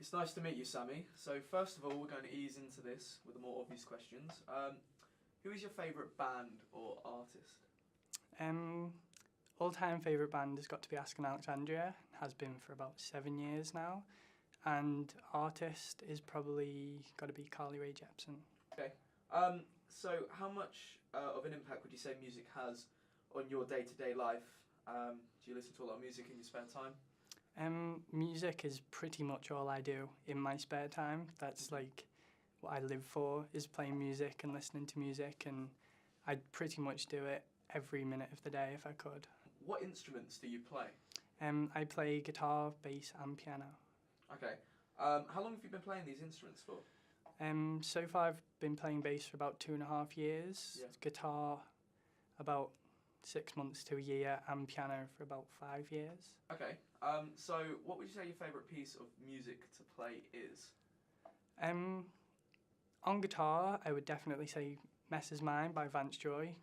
It's nice to meet you, Sammy. So first of all, we're going to ease into this with the more obvious questions. Who is your favourite band or artist? All-time favourite band has got to be Asking Alexandria. Has been for about 7 years now. And artist is probably got to be Carly Rae Jepsen. Okay. So how much of an impact would you say music has on your day-to-day life? Do you listen to a lot of music in your spare time? Music is pretty much all I do in my spare time. That's like what I live for, is playing music and listening to music, and I'd pretty much do it every minute of the day if I could. What instruments do you play? I play guitar, bass and piano. Okay. How long have you been playing these instruments for? So far I've been playing bass for about 2.5 years, Yeah. guitar about 6 months to a year, and piano for about 5 years. Okay. So what would you say your favourite piece of music to play is? On guitar, I would definitely say Mess Is Mine by Vance Joy.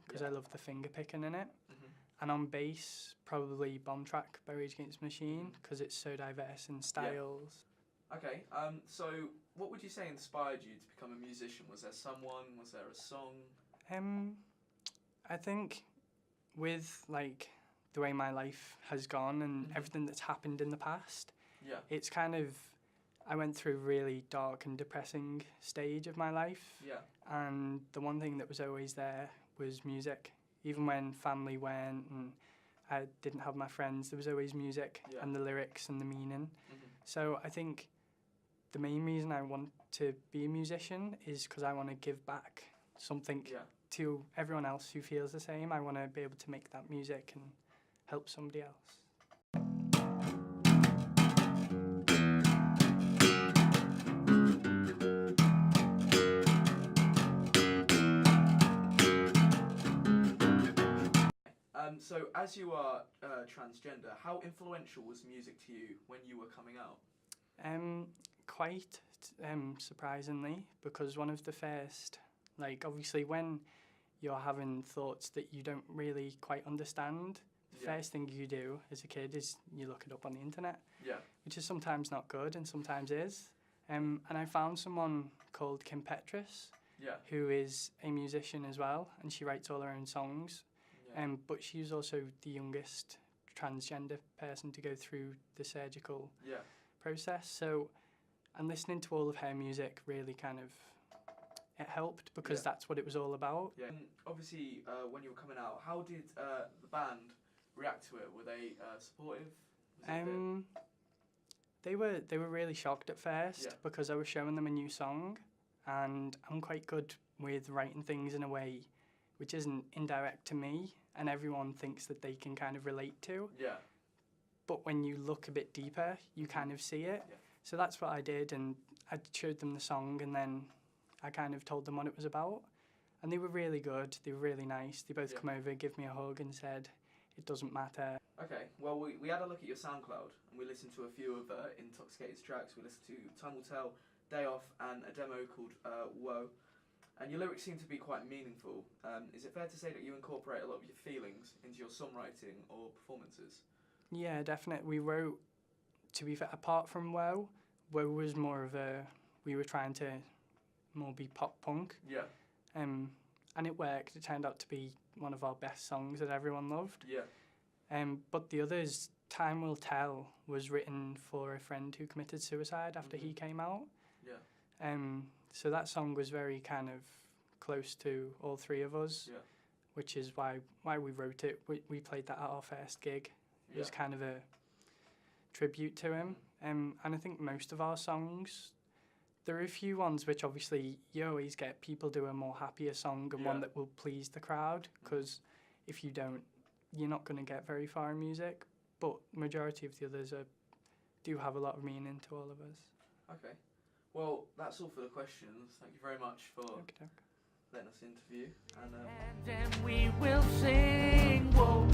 Because I love the finger picking in it. And on bass, probably Bomb Track by Rage Against the Machine, because it's so diverse in styles. Yeah. Okay, so what would you say inspired you to become a musician? Was there someone? Was there a song? I think with like the way my life has gone and everything that's happened in the past, it's kind of, I went through a really dark and depressing stage of my life. Yeah. And the one thing that was always there was music. Even when family went and I didn't have my friends, there was always music and the lyrics and the meaning. So I think the main reason I want to be a musician is because I want to give back something to everyone else who feels the same. I want to be able to make that music and help somebody else. So as you are transgender, how influential was music to you when you were coming out? Quite surprisingly, because one of the first, like obviously when you're having thoughts that you don't really quite understand, the first thing you do as a kid is you look it up on the internet, which is sometimes not good and sometimes is. And I found someone called Kim Petras, who is a musician as well, and she writes all her own songs. But she's also the youngest transgender person to go through the surgical process. So, and listening to all of her music really kind of, it helped because that's what it was all about. Yeah. Obviously, when you were coming out, how did the band react to it? Were they supportive? They were really shocked at first because I was showing them a new song, and I'm quite good with writing things in a way which isn't indirect to me and everyone thinks that they can kind of relate to. But when you look a bit deeper, you kind of see it. So that's what I did, and I showed them the song and then I kind of told them what it was about. And they were really good, they were really nice. They both come over, give me a hug and said, it doesn't matter. Okay, well we had a look at your SoundCloud and we listened to a few of Intoxicated's tracks. We listened to Time Will Tell, Day Off and a demo called Whoa. And your lyrics seem to be quite meaningful. Is it fair to say that you incorporate a lot of your feelings into your songwriting or performances? Yeah, definitely. We wrote, to be fair, apart from Whoa was more of a, we were trying to more be pop punk. And it worked. It turned out to be one of our best songs that everyone loved. But the others, Time Will Tell, was written for a friend who committed suicide after he came out. So that song was very kind of close to all three of us, which is why we wrote it. We played that at our first gig. It was kind of a tribute to him. And I think most of our songs, there are a few ones which obviously you always get people do a more happier song and one that will please the crowd, because if you don't, you're not going to get very far in music. But majority of the others do have a lot of meaning to all of us. Okay. Well, that's all for the questions. Thank you very much for letting us interview. And we will sing, whoa.